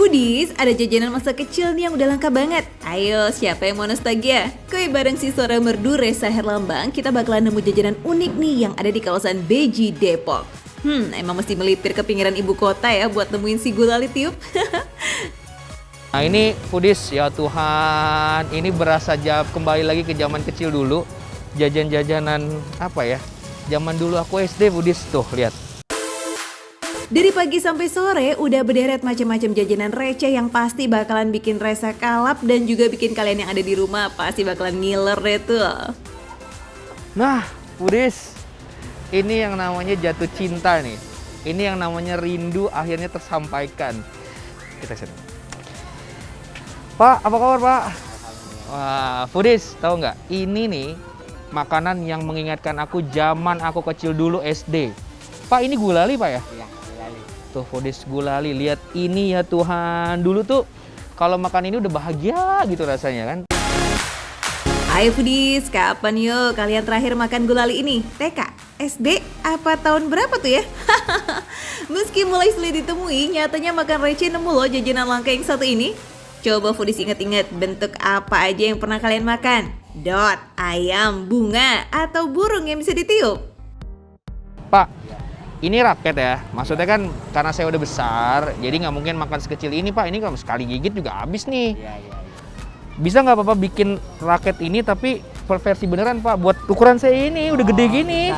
Foodies, ada jajanan masa kecil nih yang udah langka banget. Ayo, siapa yang mau nostalgia? Kue bareng si Sora Merdu Resa Herlambang, kita bakalan nemu jajanan unik nih yang ada di kawasan Beji, Depok. Emang mesti melipir ke pinggiran ibu kota ya buat nemuin si gulali tiup. Nah ini Foodies, ya Tuhan, ini berasa kembali lagi ke zaman kecil dulu. Jajan-jajanan apa ya, zaman dulu aku SD Foodies, tuh lihat. Dari pagi sampai sore udah berderet macam-macam jajanan receh yang pasti bakalan bikin Resa kalap dan juga bikin kalian yang ada di rumah pasti bakalan ngiler deh tuh. Nah Foodies, ini yang namanya jatuh cinta nih. Ini yang namanya rindu akhirnya tersampaikan. Kita lihat. Pak, apa kabar Pak? Wah, Foodies, tahu nggak? Ini nih makanan yang mengingatkan aku zaman aku kecil dulu SD. Pak, ini gulali Pak ya? Iya, gulali. Tuh Foodies, gulali. Lihat ini ya Tuhan. Dulu tuh kalau makan ini udah bahagia gitu rasanya kan. Ayo Foodies, kapan yuk kalian terakhir makan gulali ini? TK? SD? Apa tahun berapa tuh ya? Meski mulai sulit ditemui, nyatanya makan receh nemu loh jajanan langka yang satu ini. Coba Foodies inget-inget bentuk apa aja yang pernah kalian makan? Dot, ayam, bunga, atau burung yang bisa ditiup? Pak, ini raket ya. Maksudnya kan karena saya udah besar, jadi nggak mungkin makan sekecil ini Pak. Ini kalau sekali gigit juga habis nih. Iya. Bisa nggak Bapak bikin raket ini tapi versi beneran Pak? Buat ukuran saya ini udah gede gini.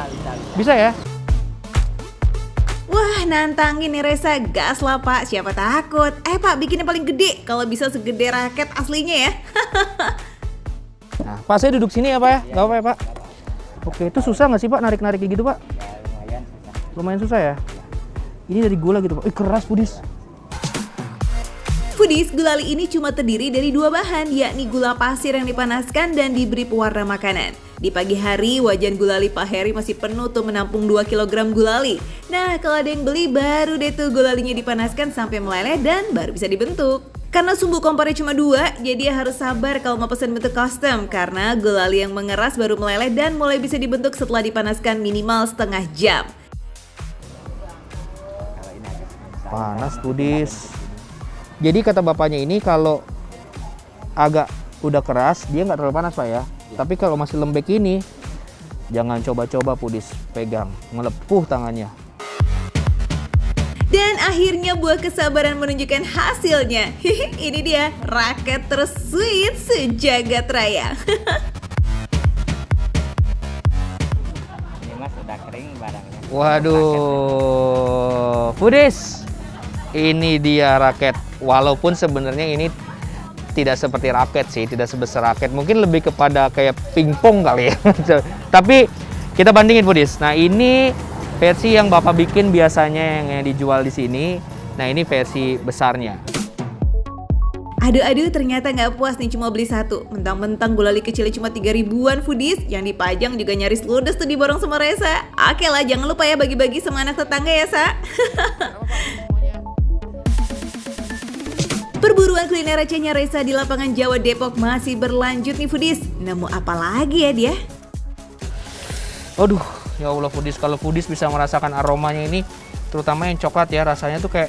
Bisa ya? Wah, nantangin nih Resa, gas lah Pak, siapa takut. Pak, bikin yang paling gede, kalau bisa segede raket aslinya ya. Nah, Pak saya duduk sini ya Pak ya? Nggak apa-apa ya Pak? Oke, itu susah nggak sih Pak narik-narik kayak gitu Pak? Ya, lumayan susah. Lumayan susah ya? Ini dari gula gitu Pak. Keras Foodies. Foodies, gulali ini cuma terdiri dari dua bahan, yakni gula pasir yang dipanaskan dan diberi pewarna makanan. Di pagi hari, wajan gulali Pak Heri masih penuh tuh menampung 2 kg gulali. Nah, kalau ada yang beli, baru deh tuh gulalinya dipanaskan sampai meleleh dan baru bisa dibentuk. Karena sumbu kompornya cuma 2, jadi harus sabar kalau mau pesan bentuk custom. Karena gulali yang mengeras baru meleleh dan mulai bisa dibentuk setelah dipanaskan minimal setengah jam. Kalau ini agak susah. Panas Foodies. Jadi kata bapaknya ini kalau agak udah keras, dia nggak terlalu panas Pak ya. Tapi kalau masih lembek ini, jangan coba-coba Foodies pegang, melepuh tangannya. Dan akhirnya buah kesabaran menunjukkan hasilnya. Ini dia raket tersweet sejagat raya. Ini mas udah kering barangnya. Waduh, Foodies, ini dia raket. Walaupun sebenarnya ini tidak seperti raket sih, tidak sebesar raket. Mungkin lebih kepada kayak pingpong kali ya. Tapi kita bandingin Foodies. Nah ini versi yang Bapak bikin biasanya yang dijual di sini. Nah ini versi besarnya. Aduh, ternyata nggak puas nih cuma beli satu. Mentang-mentang gulali kecilnya cuma 3 ribuan Foodies, yang dipajang juga nyaris ludes tuh diborong sama Resa. Oke lah, jangan lupa ya bagi-bagi sama anak tetangga ya, Sa. Perburuan kuliner recehnya Resa di lapangan Jawa Depok masih berlanjut nih Foodies. Nemu apa lagi ya dia? Aduh, ya Allah Foodies, kalau Foodies bisa merasakan aromanya ini, terutama yang coklat ya, rasanya tuh kayak,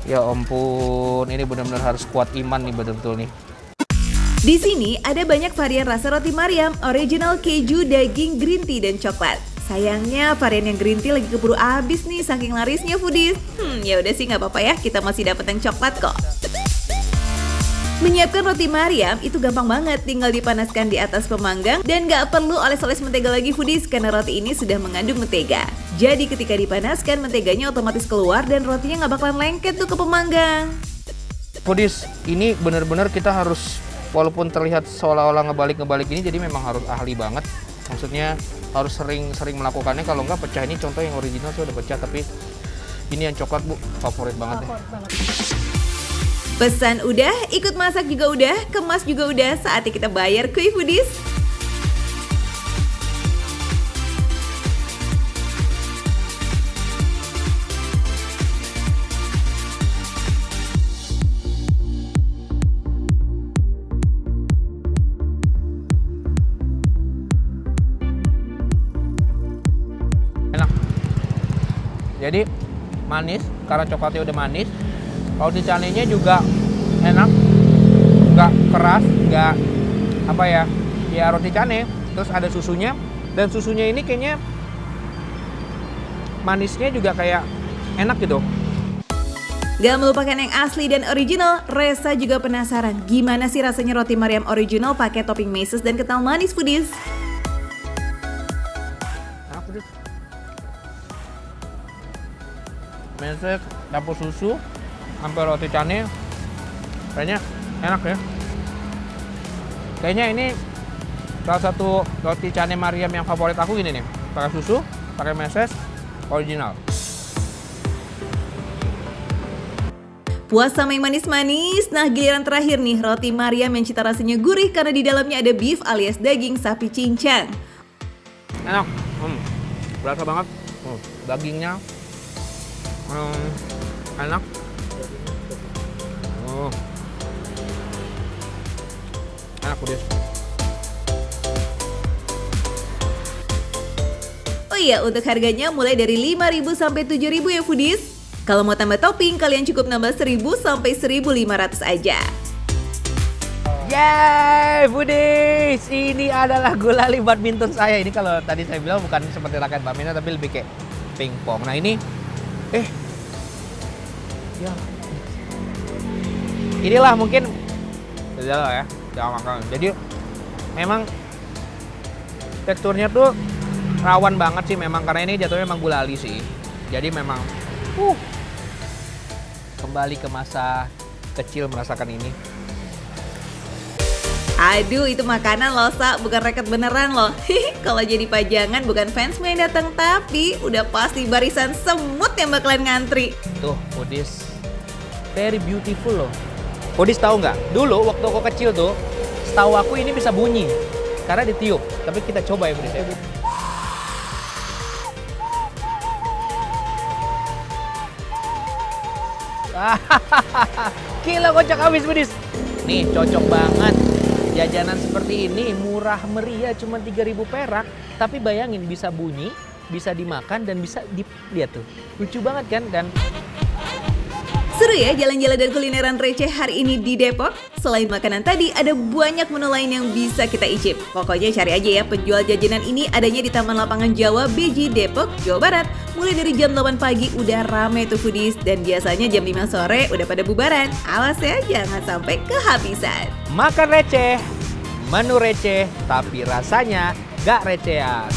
ya ampun, ini benar-benar harus kuat iman nih betul-betul nih. Di sini ada banyak varian rasa roti Mariam, original keju, daging, green tea, dan coklat. Sayangnya varian yang green tea lagi keburu habis nih saking larisnya Foodies. Ya udah sih nggak apa-apa ya, kita masih dapat yang coklat kok. Menyiapkan roti Mariam itu gampang banget, tinggal dipanaskan di atas pemanggang dan nggak perlu oles-oles mentega lagi Foodies karena roti ini sudah mengandung mentega. Jadi ketika dipanaskan menteganya otomatis keluar dan rotinya nggak bakalan lengket tuh ke pemanggang. Foodies, ini benar-benar kita harus, walaupun terlihat seolah-olah ngebalik ini, jadi memang harus ahli banget. Maksudnya harus sering melakukannya, kalau nggak pecah. Ini contoh yang original tuh udah pecah, tapi ini yang coklat Bu, favorit banget deh. Pesan udah, ikut masak juga udah, kemas juga udah, saatnya kita bayar kuy Foodies. Enak. Jadi manis, karena coklatnya udah manis. Roti canainya juga enak, nggak keras, nggak apa ya, ya roti canai. Terus ada susunya, dan susunya ini kayaknya manisnya juga kayak enak gitu. Gak melupakan yang asli dan original, Reza juga penasaran gimana sih rasanya roti Mariam original pakai topping meses dan kental manis foodies. Enak foodies. Meses, dapur susu, sampai roti canai, kayaknya enak ya. Kayaknya ini salah satu roti canai Mariam yang favorit aku ini nih. Pakai susu, pakai meses, original. Puas sama yang manis-manis, nah giliran terakhir nih roti Mariam yang cita rasanya gurih karena di dalamnya ada beef alias daging sapi cincang. Enak, berasa banget, dagingnya enak. Enak pedes. Oh iya, untuk harganya mulai dari 5.000 sampai 7.000 ya foodies. Kalau mau tambah topping, kalian cukup nambah 1.000 sampai 1.500 aja. Yeay, foodies! Ini adalah gulali badminton saya. Ini kalau tadi saya bilang bukan seperti raket badminton, tapi lebih kayak pingpong. Nah ini, ya, inilah mungkin, ya, jangan makan. Jadi memang teksturnya tuh rawan banget sih memang, karena ini jatuhnya memang gulali sih. Jadi memang, kembali ke masa kecil merasakan ini. Aduh, itu makanan loh, Sa, bukan raket beneran loh. Kalau jadi pajangan bukan fansmu yang datang, tapi udah pasti barisan semut yang bakalan ngantri. Tuh, foodies, very beautiful loh. Foodies tahu nggak? Dulu waktu aku kecil tuh, setahu aku ini bisa bunyi karena ditiup. Tapi kita coba ya foodies ya. Gila, kocak habis foodies. Nih, cocok banget. Jajanan seperti ini murah meriah, cuma 3.000 perak. Tapi bayangin bisa bunyi, bisa dimakan, dan bisa lihat tuh. Lucu banget kan? Dan Seru ya jalan-jalan dan kulineran receh hari ini di Depok? Selain makanan tadi, ada banyak menu lain yang bisa kita icip. Pokoknya cari aja ya, penjual jajanan ini adanya di Taman Lapangan Jawa Beji, Depok, Jawa Barat. Mulai dari jam 8 pagi udah rame tuh foodies, dan biasanya jam 5 sore udah pada bubaran. Awas ya, jangan sampai kehabisan. makan receh, menu receh, tapi rasanya gak recehan.